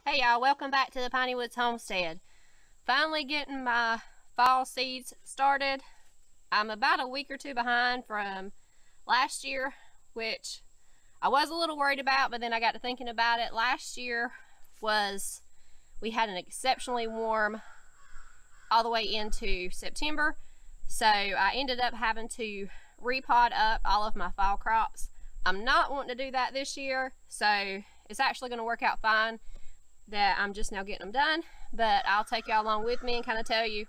Hey y'all, welcome back to the Piney Woods Homestead. Finally getting my fall seeds started. I'm about a week or two behind from last year, which I was a little worried about, but then I got to thinking about it. Last year we had an exceptionally warm all the way into September, so I ended up having to repot up all of my fall crops. I'm not wanting to do that this year, so it's actually going to work out fine that I'm just now getting them done, but I'll take y'all along with me and kind of tell you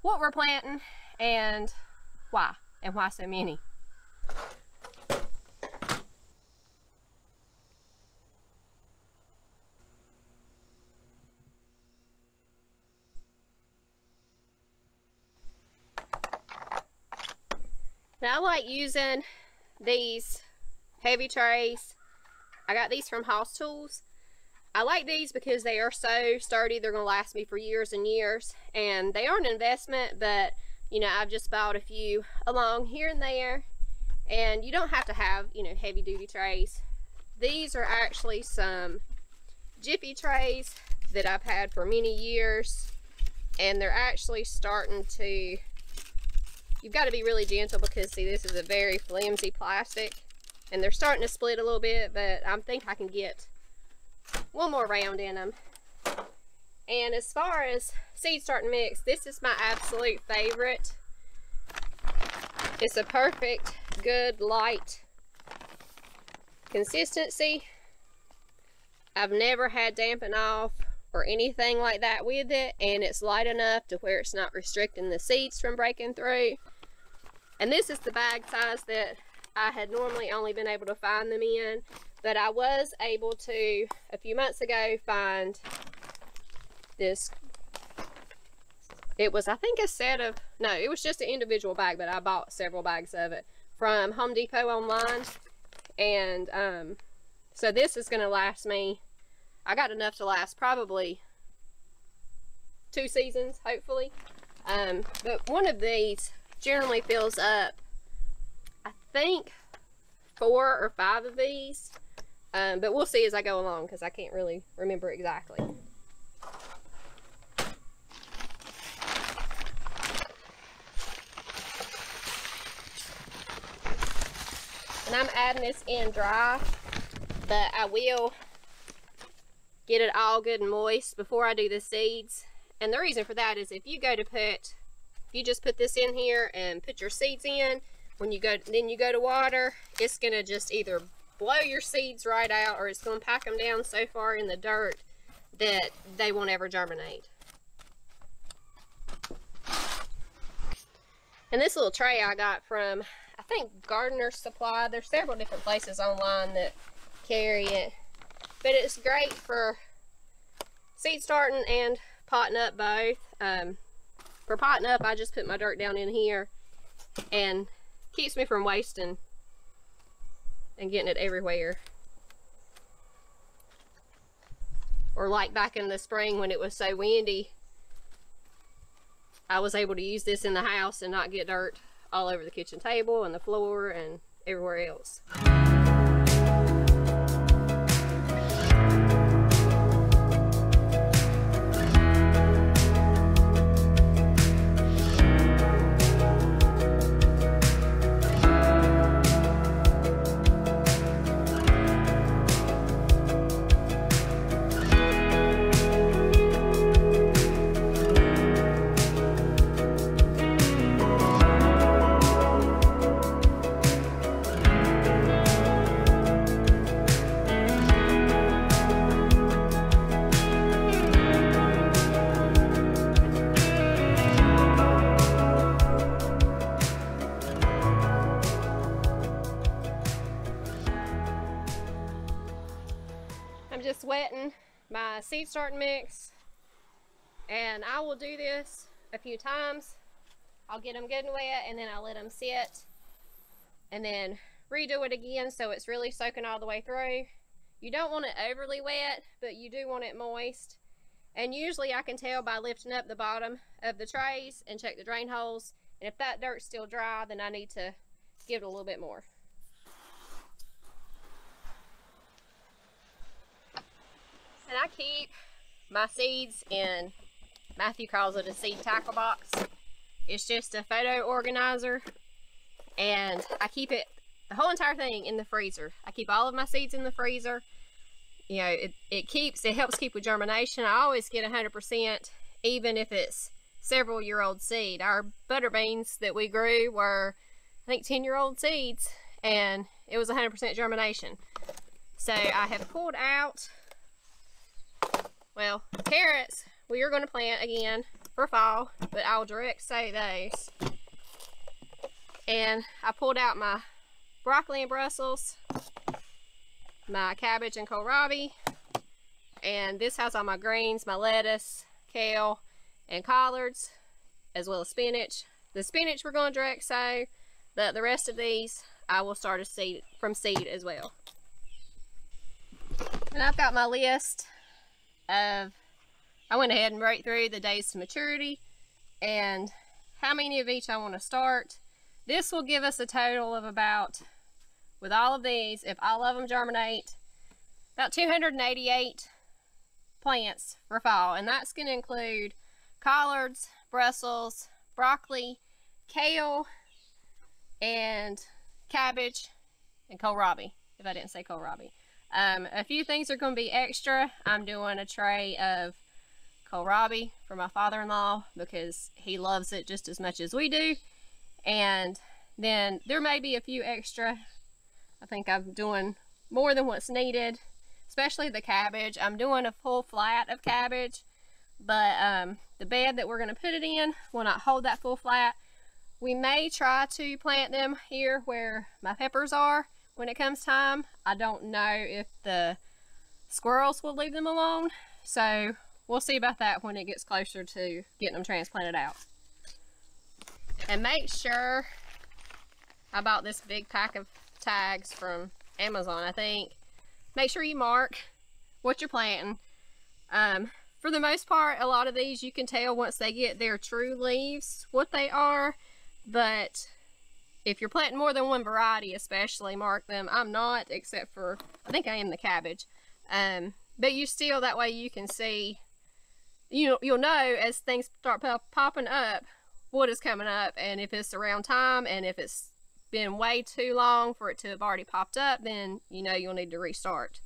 what we're planting and why so many. Now I like using these heavy trays. I got these from House Tools. I like these because they are so sturdy. They're going to last me for years and years, and they are an investment, but you know, I've just bought a few along here and there, and you don't have to have, you know, heavy duty trays. These are actually some Jiffy trays that I've had for many years, and they're actually starting to, you've got to be really gentle because see, this is a very flimsy plastic and they're starting to split a little bit, but I think I can get one more round in them. And as far as seed starting mix, this is my absolute favorite. It's a perfect, good, light consistency. I've never had dampen off or anything like that with it, and it's light enough to where it's not restricting the seeds from breaking through. And this is the bag size that I had normally only been able to find them in, but I was able to, a few months ago, find this. It was, I think, a set of, no, it was just an individual bag, but I bought several bags of it from Home Depot online. And so this is going to last me, I got enough to last probably 2 seasons, hopefully. But one of these generally fills up, I think, 4 or 5 of these. But we'll see as I go along because I can't really remember exactly. And I'm adding this in dry, but I will get it all good and moist before I do the seeds. And the reason for that is if you just put this in here and put your seeds in, when you go, then you go to water, it's gonna just either blow your seeds right out, or it's gonna pack them down so far in the dirt that they won't ever germinate. And this little tray I got from, I think, Gardener Supply. There's several different places online that carry it, but it's great for seed starting and potting up both. For potting up, I just put my dirt down in here, and keeps me from wasting and getting it everywhere. Or like back in the spring when it was so windy, I was able to use this in the house and not get dirt all over the kitchen table and the floor and everywhere else. I'm just wetting my seed starting mix, and I will do this a few times. I'll get them good and wet, and then I'll let them sit and then redo it again so it's really soaking all the way through. You don't want it overly wet, but you do want it moist. And usually I can tell by lifting up the bottom of the trays and check the drain holes, and if that dirt's still dry, then I need to give it a little bit more. And I keep my seeds in, Matthew calls it a seed tackle box. It's just a photo organizer, and I keep it, the whole entire thing, in the freezer. I keep all of my seeds in the freezer. You know, it helps keep with germination. I always get 100%, even if it's several-year-old seed. Our butter beans that we grew were, I think, 10-year-old seeds, and it was 100% germination. So I have pulled out, well, carrots we are going to plant again for fall, but I'll direct sow those. And I pulled out my broccoli and Brussels, my cabbage and kohlrabi, and this has all my greens, my lettuce, kale, and collards, as well as spinach. The spinach we're going to direct sow, but the rest of these I will start a seed from seed as well. And I've got my list of, I went ahead and wrote through the days to maturity and how many of each I want to start. This will give us a total of about, with all of these, if all of them germinate, about 288 plants for fall. And that's going to include collards, Brussels, broccoli, kale, and cabbage, and kohlrabi, if I didn't say kohlrabi. A few things are going to be extra. I'm doing a tray of kohlrabi for my father-in-law because he loves it just as much as we do. And then there may be a few extra. I think I'm doing more than what's needed, especially the cabbage. I'm doing a full flat of cabbage, but the bed that we're going to put it in will not hold that full flat. We may try to plant them here where my peppers are when it comes time. I don't know if the squirrels will leave them alone, so we'll see about that when it gets closer to getting them transplanted out. And make sure, I bought this big pack of tags from Amazon, I think. Make sure you mark what you're planting. For the most part, a lot of these you can tell once they get their true leaves what they are, but if you're planting more than one variety, especially, mark them. I'm not, except for, I think I am the cabbage. But you still, that way you can see, you'll know as things start popping up what is coming up, and if it's around time, and if it's been way too long for it to have already popped up, then you know you'll need to restart.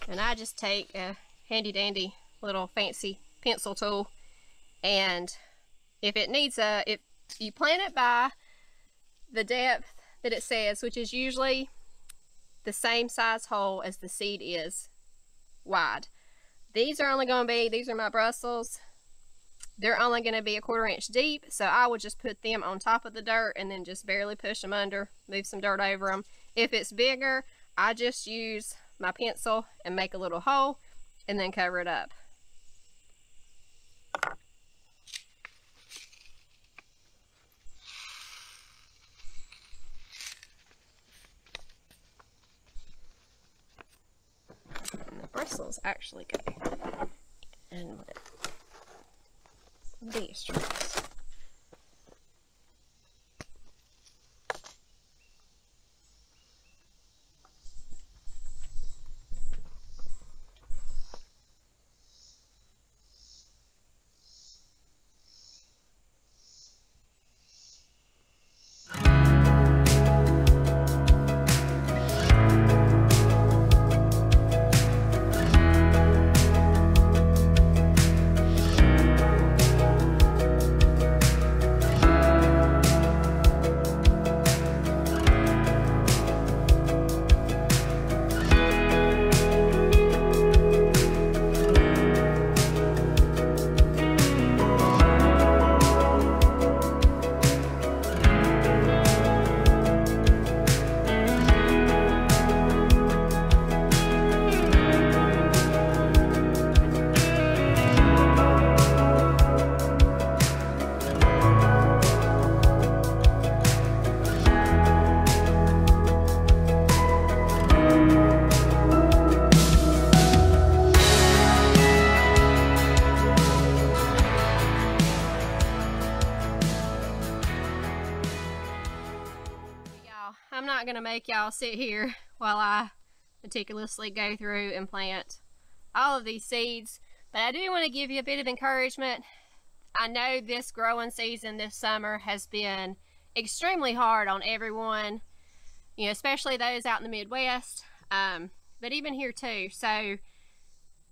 And I just take a handy dandy little fancy pencil tool, and if it needs if you plant it by the depth that it says, which is usually the same size hole as the seed is wide. These are only going to be, these are my Brussels, they're only going to be 1/4 inch deep, so I would just put them on top of the dirt and then just barely push them under, move some dirt over them. If it's bigger, I just use my pencil and make a little hole and then cover it up. And the bristles actually go in with these trees. I'm not gonna make y'all sit here while I meticulously go through and plant all of these seeds. But I do want to give you a bit of encouragement. I know this growing season this summer has been extremely hard on everyone, you know, especially those out in the Midwest, but even here too. So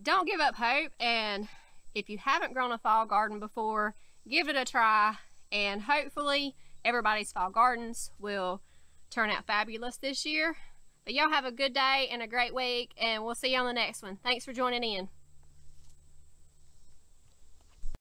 don't give up hope, and if you haven't grown a fall garden before, give it a try, and hopefully everybody's fall gardens will turn out fabulous this year. But y'all have a good day and a great week, and we'll see you on the next one. Thanks for joining in.